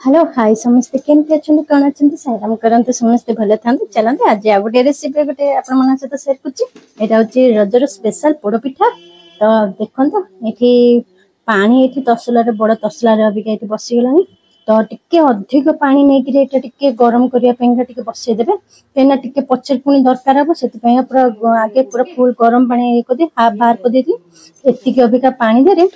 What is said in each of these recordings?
Hello hi समस्ते केमती अच्छे कौन अच्छे सैराम करते समस्ते भले था चलते आज आ गए रेसिपी गोटे आपण सहित सेयार कर रजर स्पेशल पोड़पिठा। तो देखो ये पानी ये तसलार बड़ तसलार अबिका ये बसीगला तो टिके अधिक पानी नहीं टिके गरम करने बसईदे कहीं टे पचर पुणी दरकार हम से पूरा आगे पूरा फुल गरम पानी कर हाफ बाहर कर देती अबिका पानी दे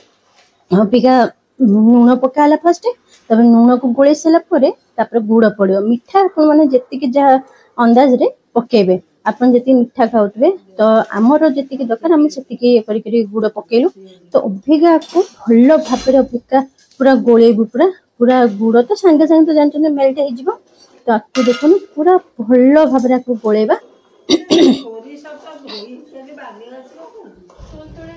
अबिका लुण पकाला फास्ट तब लुण को गोल सारापर गुड़ पड़ो मिठा मैंने जी जहाँ अंदाज रे पकेबे आपन जी मिठा खाऊे तो आमर जी दरकार आम से गुड़ पकेलु तो अबिका को भल भाव अबिका पूरा गोलेबू पूरा पूरा गुड़ तो सांगे सांगे तो जानते मेल्ट हो तो आपको देखो पूरा भल भाव गोलेबा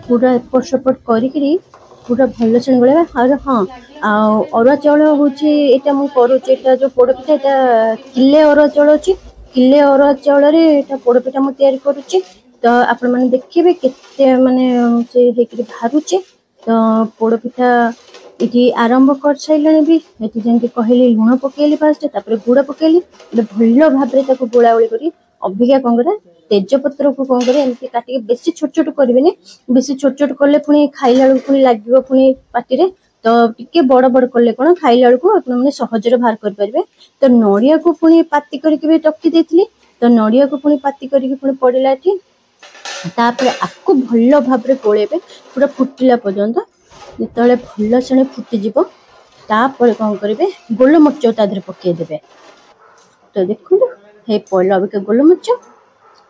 पूरा एपट सेपट करी पूरा भल से गोलेबा और हाँ अरुआ चाउल हूँ यहाँ जो पोड़पिठा यहाँ किले अरुआ चाउल अच्छी किले अरुआ चाउल पोड़पिठा मुझे तैयारी करुच्ची तो आपण मैंने देखिए केते माने से बाहरुचे तो पोड़पिठा ये आरंभ कर सारे भी ये जमी कहली लुण पकेली फास्ट गुड़ पकेली भल भाव गोलागोली कर अबिका कौन करा तेजपत्र को कौन करे एमती काटिके बेसी छोट छोट करेंगे बेसी छोट छोट कले पुणी खाइला बेलू पुणी लगे पुणी पार्टी तो टिके बड़ बड़ कले कौन खाइला बेलू आपने सहजरे बाहर करेंगे तो नड़िया को पुणी पाती करके रखी देती तो नड़िया को पुणी पाती करके पुणी पड़ेगा तापर आपको भल भाव गोलेबे पूरा फुटिला पर्यंत जिते भल से फुटीज तापर कौन करेंगे गोलमरीच तादे पकईदे तो देखो ये पड़े अबिका गोलमरीच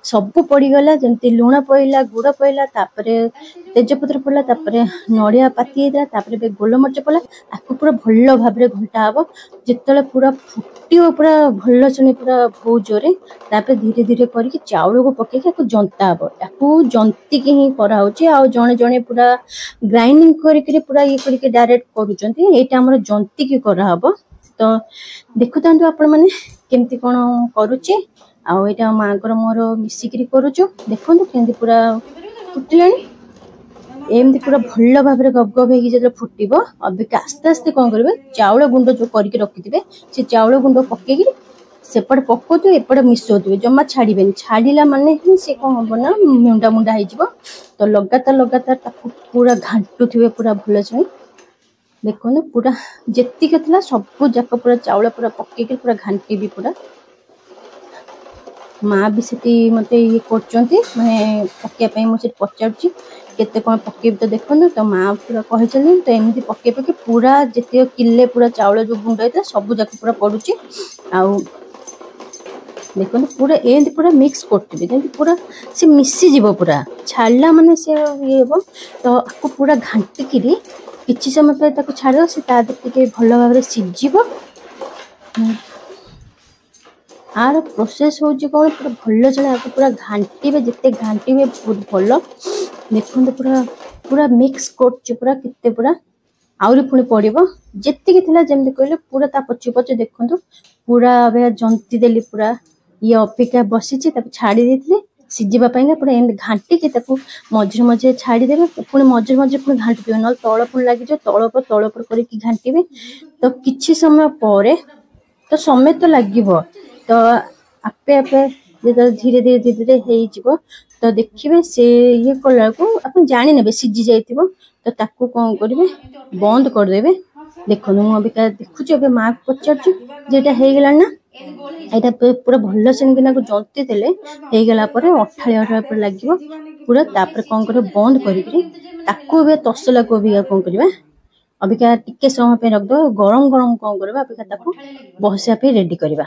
सब पड़गला जमी लुण पड़ा गुड़ पड़ा तेजपत्र पड़ा नड़िया पाती होता गोलमरीच पड़ा आपको पूरा भल भाव घंटा हम जिते पूरा फुटो पूरा भल से पूरा बहुत जोरे धीरे धीरे करके चाउल को पकईक जंता हम या जंतिक ही कराऊे जड़े जड़े पूरा ग्राइंडिंग करके पूरा ये करके डायरेक्ट करुँचाम जंतिक कराब तो देखु था आपण मैंने केमती कौन करुचे आईटा माँगर मोर मिसिकी करुचु देखो केमती पूरा फुटला एमती पूरा भल भाव गप गप हो फुटब अबिका आस्ते आस्ते कौन करेंगे चाउल गुंड जो करके रखिथे से चाउल गुंड पकईक सेपटे पकाउे एपटे मिसौवे जमा छाड़े छाड़ा माने ही सी कौन हम ना मुंडा मुंडा हो तो लगातार लगातार पूरा घाटुवे पूरा भल से देखो पूरा जेतिक थी सब जाक पूरा चाउल पूरा पकईक पूरा घाटी भी पूरा माँ भी से मत ये मैंने पकड़ापी मुझे पचारुची केते कौन पकेबी तो देखो तो माँ पूरा कही चलनी तो एमती पके पके पूरा जिते किले पूरा चाउल जो गुंड होता सब जाक पूरा पड़ुची आउ देखो पूरा एमती पूरा मिक्स करते जमी पूरा से मिसीज पूरा छाड़ा माने से ये हम तो आपको पूरा घाटिकी किसी समय पर छाड़ से भल भाव सीझ आर प्रोसेस हूँ कौन पूरा भल से आपको पूरा घाटे जिते घाटे बहुत भल देखो पूरा पूरा मिक्स कर पूरा केते पूरा आउरी पुणी पड़ो जी जमी कहले पूरा ता पचे पचे देखो पूरा जंती देली पूरा ये अपिका बसी छाड़ी देती सीझापी पूरा एम घाटिकी मझे मझे छाड़ीदे पुणी मझे मझे पुणी घाटुवे ना तल पुणी लगे तल पर करके घाटे तो किसी समय पर तो समय तो लगे तो आपे आपे जो धीरे धीरे धीरे धीरे हो तो देखिए से ये कला को आप जानी ने सीझी जाइए तो ताकू कौन करेंगे बंद करदे देखो मुझे देखुची अब माँ को पचार जेटा हो गला ना यहाँ पूरा भल से जंती देले हो गला अठाड़ी अठाड़ी लगे पूरा तापर कौन कर बंद कर तसला को भी कौन करवा अबिका टिके समय रखद गरम गरम कौन करवा अबिका बहसिया रेडी करवा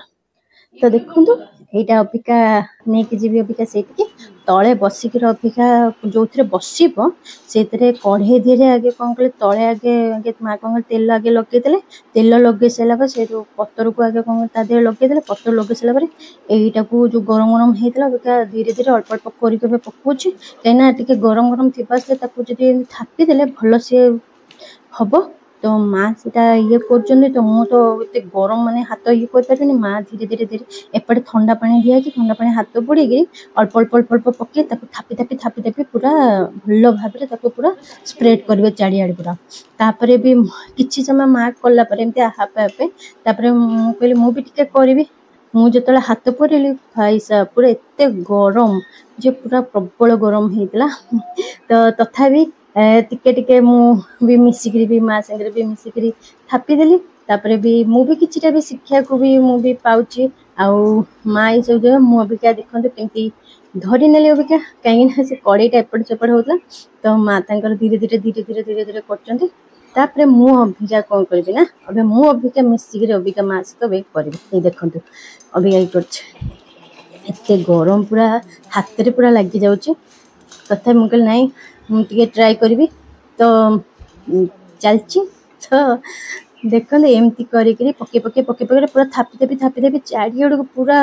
तो देखो यहाँ अबिका नहीं कि जी अबिका से तले बसिक अबिका जो थे बसब से कढ़े धीरे आगे कौन कले तले आगे आगे माँ कौन तेल आगे लगेदे तेल लगे सारा से पतर को आगे कौन तादे लगेदे पतर लगे सारापर यहीटा को जो गरम गरम होता अबिका धीरे धीरे अल्प अल्प कर पकाऊे कहीं टे गरम गरम थी से थापीदे भल सी हम तो माँ से ये कर तो मु तो एते गरम माने हाथ ये कर माँ धीरे धीरे धीरे एपटे ठंडा पानी दिया ठंडा पानी हाथ बुड़े अल्प अल्प अल्प अल्प पके थापी थापी थापी थापी पूरा भल भाव पूरा स्प्रेड करेंगे चारिआडे पूरा तापर भी किसी समय मार्क कला आपे आपे तापर मुझे मुझे करी मुझे जो हाथ पड़े भाई साहब पूरा एत गरम जे पूरा प्रबल गरम होता तो तथापि टिके टिके भी मिसिक भी माँ सागर भी मिसिक थापीदेली तापर भी मुझे किसी भी शिक्षा को भी मुझे पाऊँ आउ माँ ये सब जगह मुझे देखते कमी धरी नेली अबिका कहीं से कड़ईटा एपट सेपट होता तो माँ धीरे धीरे धीरे धीरे धीरे धीरे कर मु अबिका कौन करी ना अबे मु अबिका मिसिक अबिका माँ सहित वे करी देखु अबिका ये करते गरम पूरा हाथ में पूरा लग जाऊँ तथा मुझे नाई मुझे ट्राए करी तो चलची तो देखते एमती करी पके पके पके पके पूरा थापी देवी चारिआड़ को पूरा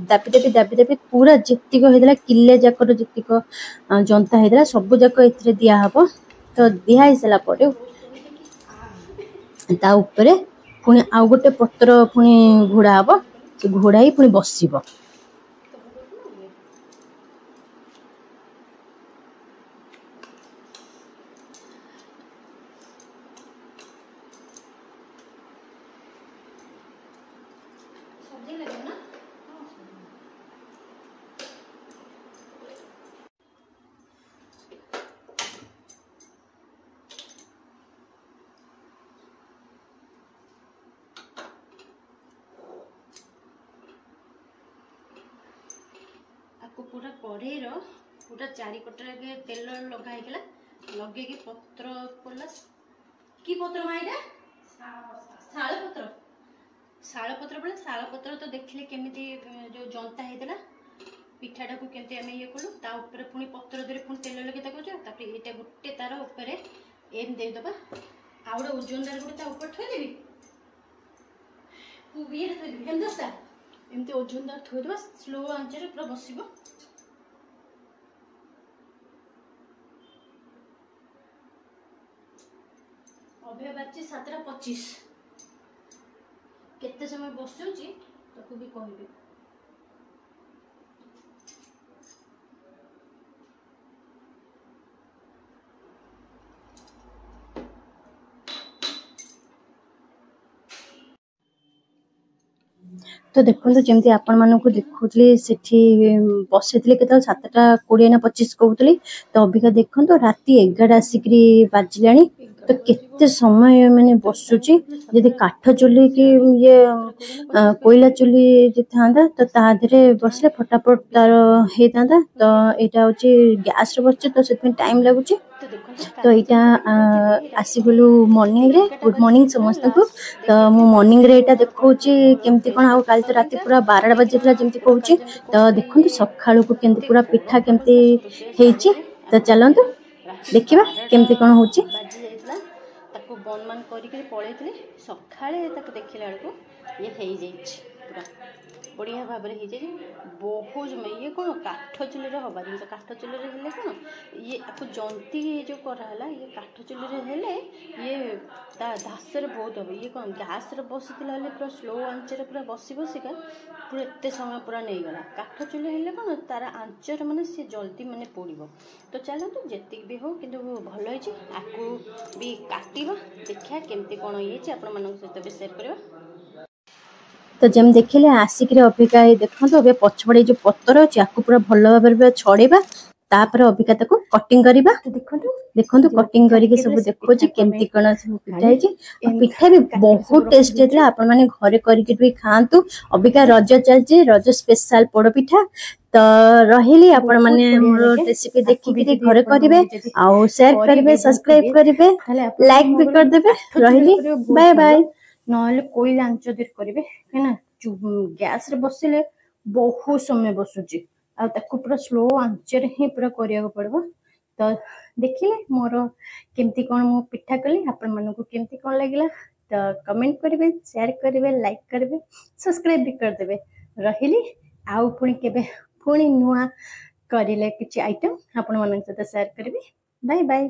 दाबी देवी पूरा जितिक होता किले जाकर जितिक जंता होता सब जाक ए दिहब तो दिहाई सारापर ता उपरे पुणी आउ गोटे पत्र पुणी घोड़ा हम से घोड़ा पुणी बस पूरा कढ़ई पूरा चारिपटे तेल लगाई लगे पत्र पड़ा कि पत्र माँ शाल पत्र पड़े शाल पत्र तो देखिले केमी जो जंता होता पिठाटा को केमती आम ये कलु तापर पुणी पत्र दे पुणी तेल लगे तापर ये गोटे तार उपरे एम देदेबा आ गए ओजनदार गोटे ऊपर थोदेवी ये थोदेवी हेमदस्ता एमती ओजनदार थोदेबा स्लो आंचरे पूरा बसिबो अभी बाजी 7:25 केते समय बसुची ताको भी कहबे तो देखो जमी आपण मानक देखुली से बसई के 7:20 ना 25 कहते तो अबिका देखो राति 11 आसिक बाजिला तो केते समय मैंने बसुची जदि काठ चुली कि ये कोयला चुली था तो ताधे बसले फटाफट तार होता तो यहाँ हूँ गैस बस तो से टाइम लगुच तो यहाँ आसीगलु मॉर्निंग रे गुड मॉर्निंग समस्त को तो मु मॉर्निंग रे यहाँ देखा केमती कौन आ काल तो राति पूरा 12 बजे जमी कहूँ तो देखो सका केमती पूरा पिठा केमती होती तो चलतु देखा केमती कौन हो बंद मान कर पलैली सका देखला बेलू ये पूरा बढ़िया भाव में हो बहुत ये कौन काठ चुली हवा जिन काठ चुली हेले कौन ये आपको जंती जो कराला ये काठ चुली हेले ये धास बहुत हम ये कौन गैस बसी पूरा स्लो आंचर पूरा बसी बसिका पूरा एत समय पूरा नहीं गला काठ चुली हेले कौन तार आंचर माने सी जल्दी माने पोड़ो तो चलते जी भी हो कि भल आपको भी काटा देखा केमती कौन ये आपण मान सहित भी सेयार करवा तो जम देखिले आसिक अबिका देखो अबे पछपड़े जो पत्तर अच्छे आपको पूरा भल भाव छड़ेबा तापर अबिका ताको कटिंग करबा तो देखो कटिंग करके सब देखो केमती कौन पिठा है पिठा भी बहुत टेस्ट होता आपण माने घरे करके भी खातु अबिका रज चलचे रज स्पेशल पोड़ पिठा तो रही आपण माने मोर रेसिपी देखिक घरे करेंगे आउ शेयर करेंगे सब्सक्राइब करेंगे लाइक भी कर देबे रही बाय बाय ना कोयला आंच देर करेंगे कहीं गैस रे बसिले बहुत समय बसुची पूरा स्लो आंचर ही पूरा करिया पड़ो तो देखिले मोर केमती कौन मु पिठा कली आपण मानक केमती कौन लगिला तो कमेंट करेंगे शेयर करेंगे लाइक करेंगे सब्सक्राइब भी करदेवे रही आउ पुणी केबे पुणी नुआ करिले किछि आइटम आपण मानक सहित शेयर करेंगे बाय बाय।